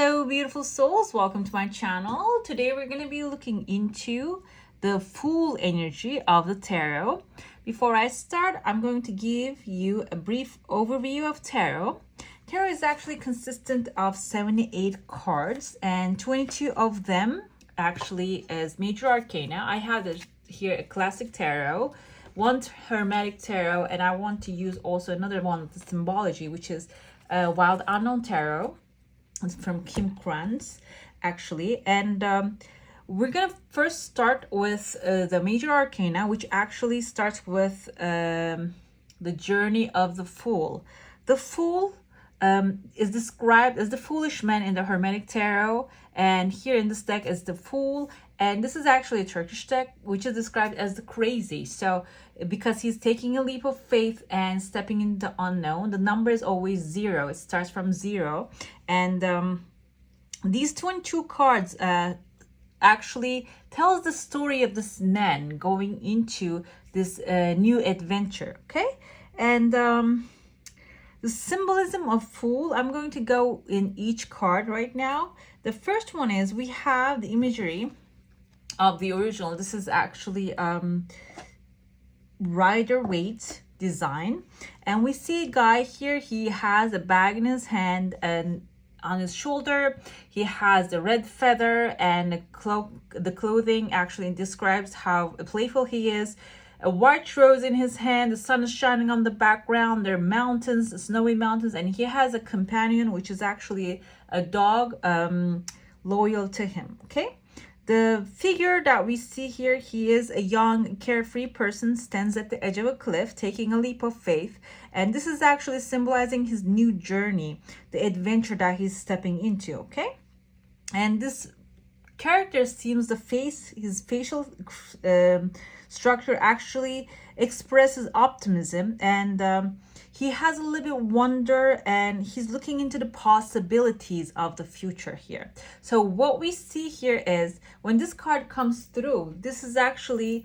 Hello, beautiful souls. Welcome to my channel. Today we're going to be looking into the Fool energy of the tarot. Before I start, I'm going to give you a brief overview of tarot. Tarot is actually consistent of 78 cards, and 22 of them actually is Major Arcana. I have here a classic tarot, one hermetic tarot, and I want to use also another one of the symbology, which is Wild Unknown Tarot. It's from Kim Kranz, actually. And we're going to first start with the Major Arcana, which actually starts with the journey of the Fool. The Fool is described as the foolish man in the Hermetic Tarot. And here in this deck is the Fool. And this is actually a Turkish deck, which is described as the crazy. So because he's taking a leap of faith and stepping into the unknown, the number is always 0. It starts from 0. And these 22 cards actually tells the story of this man going into this new adventure, okay? And the symbolism of Fool, I'm going to go in each card right now. The first one is we have the imagery of the original. This is actually Rider-Waite design, and we see a guy here. He has a bag in his hand, and on his shoulder he has the red feather, and the clothing actually describes how playful he is. A white rose in his hand, the sun is shining on the background, there are mountains, snowy mountains, and he has a companion, which is actually a dog loyal to him, okay? The figure that we see here, he is a young, carefree person, stands at the edge of a cliff, taking a leap of faith. And this is actually symbolizing his new journey, the adventure that he's stepping into, okay? And this character seems his facial structure actually expresses optimism, and he has a little bit wonder, and he's looking into the possibilities of the future here. So what we see here is when this card comes through, this is actually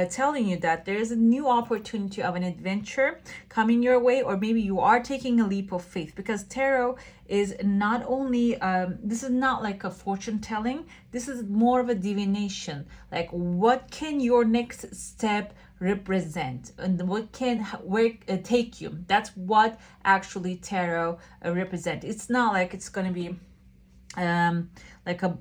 telling you that there is a new opportunity of an adventure coming your way, or maybe you are taking a leap of faith, because tarot is not only this is not like a fortune telling, this is more of a divination. Like, what can your next step represent, and what can take you? That's what actually tarot represent. It's not like it's going to be like a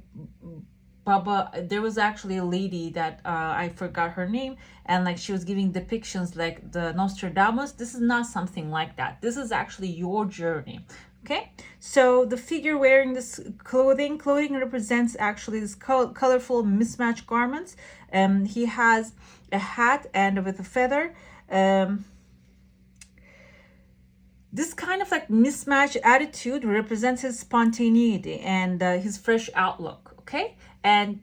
Baba. There was actually a lady that I forgot her name, and like she was giving depictions like the Nostradamus. This is not something like that. This is actually your journey. Okay, so the figure wearing this clothing represents actually this colorful mismatched garments. He has a hat and with a feather. This kind of like mismatched attitude represents his spontaneity and his fresh outlook, okay? And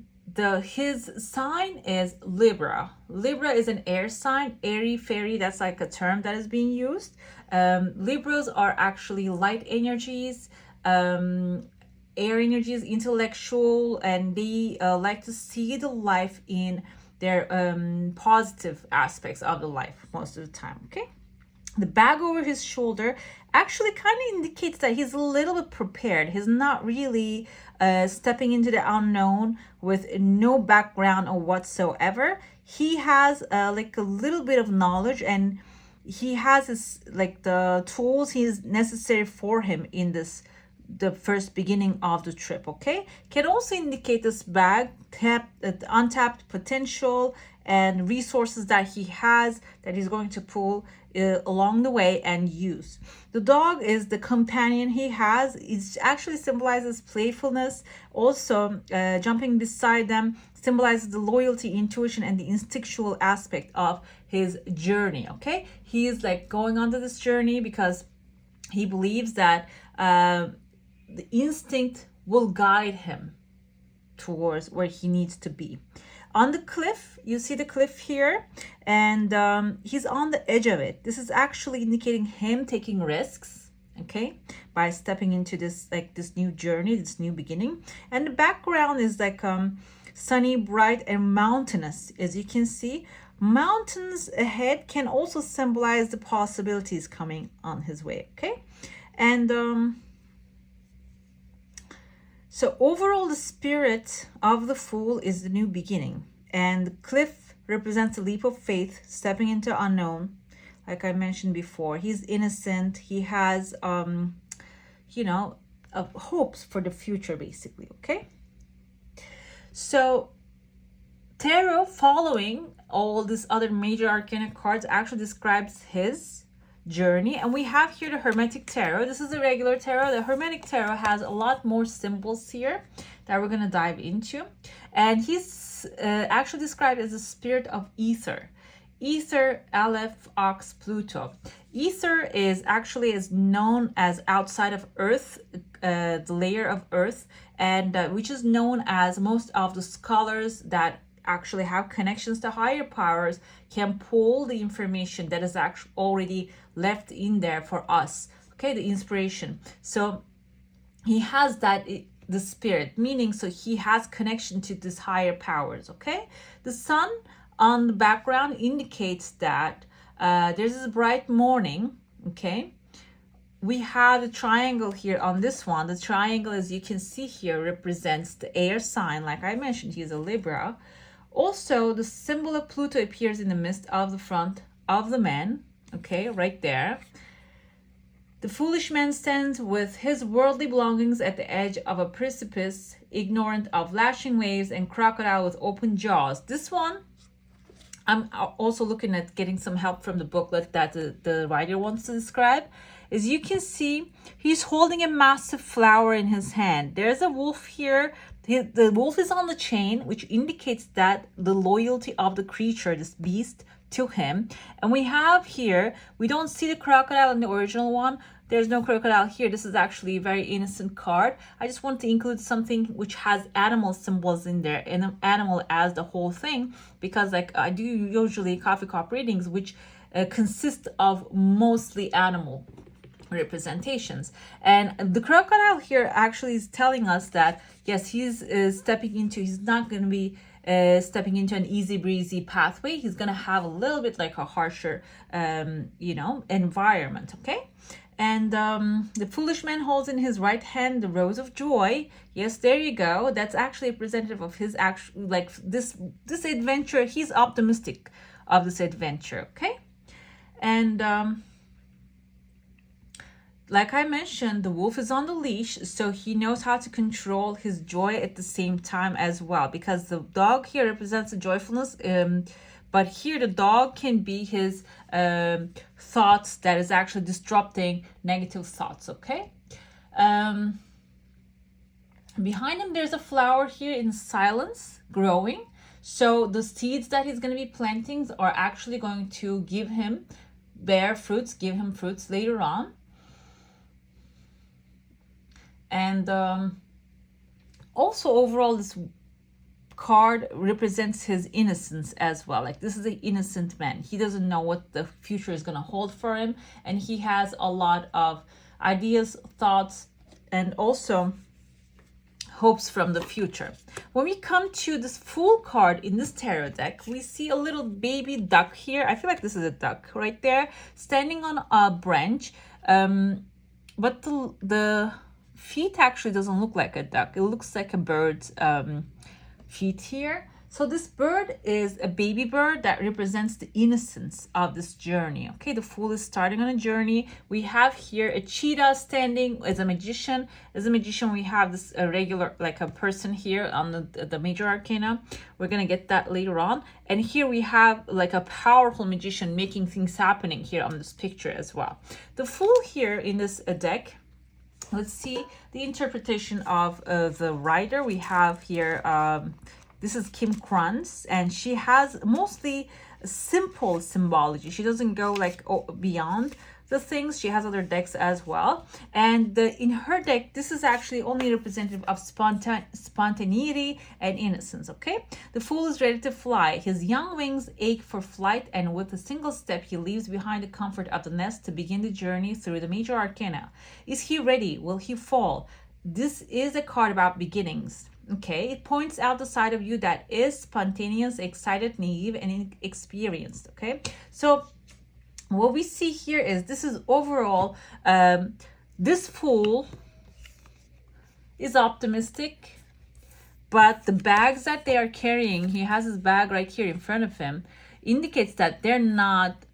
his sign is Libra. Libra is an air sign, airy, fairy, that's like a term that is being used. Libras are actually light energies, air energies, intellectual, and they like to see the life in their positive aspects of the life most of the time, okay? The bag over his shoulder actually kind of indicates that he's a little bit prepared. He's not really stepping into the unknown with no background or whatsoever. He has like a little bit of knowledge, and he has his, like the tools he's necessary for him in the first beginning of the trip, okay? Can also indicate this bag, untapped potential and resources that he has that he's going to pull along the way and use. The dog is the companion he has. It actually symbolizes playfulness. Also, jumping beside them symbolizes the loyalty, intuition, and the instinctual aspect of his journey, okay? He is like going onto this journey because he believes that the instinct will guide him towards where he needs to be. On the cliff, you see the cliff here, and he's on the edge of it. This is actually indicating him taking risks, okay, by stepping into this new journey, this new beginning. And the background is like sunny, bright, and mountainous. As you can see, mountains ahead can also symbolize the possibilities coming on his way, okay? And So overall, the spirit of the Fool is the new beginning. And the cliff represents a leap of faith, stepping into unknown. Like I mentioned before, he's innocent. He has, you know, hopes for the future, basically, okay? So tarot, following all these other major arcana cards, actually describes his journey. And we have here the Hermetic Tarot. This is the regular tarot. The Hermetic Tarot has a lot more symbols here that we're going to dive into. And he's actually described as the spirit of ether. Ether, Aleph, Ox, Pluto. Ether is actually known as outside of Earth, the layer of Earth, and which is known as most of the scholars that actually have connections to higher powers can pull the information that is actually already left in there for us. Okay, the inspiration. So he has that, the spirit, meaning so he has connection to these higher powers. Okay, the sun on the background indicates that there's this bright morning. Okay, we have the triangle here on this one. The triangle, as you can see here, represents the air sign. Like I mentioned, he's a Libra. Also, the symbol of Pluto appears in the midst of the front of the man. Okay, right there. The foolish man stands with his worldly belongings at the edge of a precipice, ignorant of lashing waves and crocodile with open jaws. This one, I'm also looking at getting some help from the booklet that the writer wants to describe. As you can see, he's holding a massive flower in his hand. There's a wolf here. The wolf is on the chain, which indicates that the loyalty of the creature, this beast, to him. And we have here, we don't see the crocodile in the original one. There's no crocodile here. This is actually a very innocent card. I just want to include something which has animal symbols in there, and an animal as the whole thing, because like I do usually coffee cup readings which consist of mostly animal representations. And the crocodile here actually is telling us that yes, he's stepping into, he's not going to be stepping into an easy breezy pathway. He's going to have a little bit like a harsher you know, environment. Okay, and the foolish man holds in his right hand the rose of joy. Yes, there you go. That's actually representative of his actual, like this adventure. He's optimistic of this adventure. Okay, and like I mentioned, the wolf is on the leash, so he knows how to control his joy at the same time as well, because the dog here represents the joyfulness, but here the dog can be his thoughts that is actually disrupting negative thoughts. Okay, behind him there's a flower here in silence growing, so the seeds that he's going to be planting are actually going to give him fruits later on. And also overall, this card represents his innocence as well. Like this is an innocent man. He doesn't know what the future is going to hold for him. And he has a lot of ideas, thoughts, and also hopes from the future. When we come to this Fool card in this tarot deck, we see a little baby duck here. I feel like this is a duck right there standing on a branch. But the feet actually doesn't look like a duck. It looks like a bird's feet here. So this bird is a baby bird that represents the innocence of this journey. Okay, the Fool is starting on a journey. We have here a cheetah standing as a magician. As a magician, we have this regular, like a person here on the Major Arcana. We're going to get that later on. And here we have like a powerful magician making things happening here on this picture as well. The Fool here in this deck, let's see the interpretation of the writer. We have here, this is Kim Kranz, and she has mostly simple symbology. She doesn't go like beyond the things. She has other decks as well. And in her deck, this is actually only representative of spontaneity and innocence, okay? The Fool is ready to fly. His young wings ache for flight, and with a single step, he leaves behind the comfort of the nest to begin the journey through the Major Arcana. Is he ready? Will he fall? This is a card about beginnings. Okay, it points out the side of you that is spontaneous, excited, naive, and inexperienced. Okay, so what we see here is this is overall, this Fool is optimistic, but the bags that they are carrying, he has his bag right here in front of him, indicates that they're not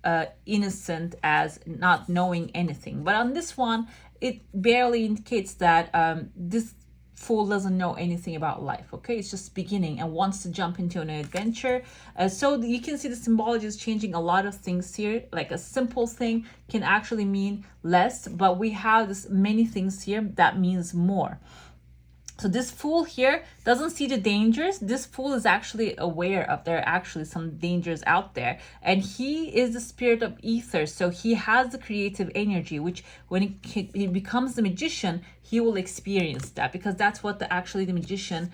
innocent as not knowing anything. But on this one, it barely indicates that this fool doesn't know anything about life. Okay, it's just beginning and wants to jump into an adventure. So you can see the symbology is changing a lot of things here. Like a simple thing can actually mean less, but we have this many things here that means more. So this fool here doesn't see the dangers. This fool is actually aware of there are actually some dangers out there. And he is the spirit of ether. So he has the creative energy, which when he becomes the magician, he will experience that, because that's what actually the magician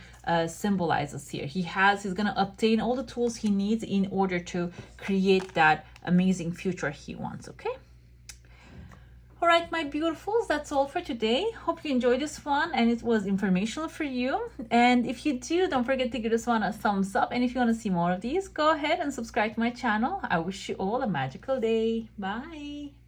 symbolizes here. He's going to obtain all the tools he needs in order to create that amazing future he wants. Okay. All right, my beautifuls, that's all for today. Hope you enjoyed this one and it was informational for you. And if you do, don't forget to give this one a thumbs up. And if you want to see more of these, go ahead and subscribe to my channel. I wish you all a magical day. Bye.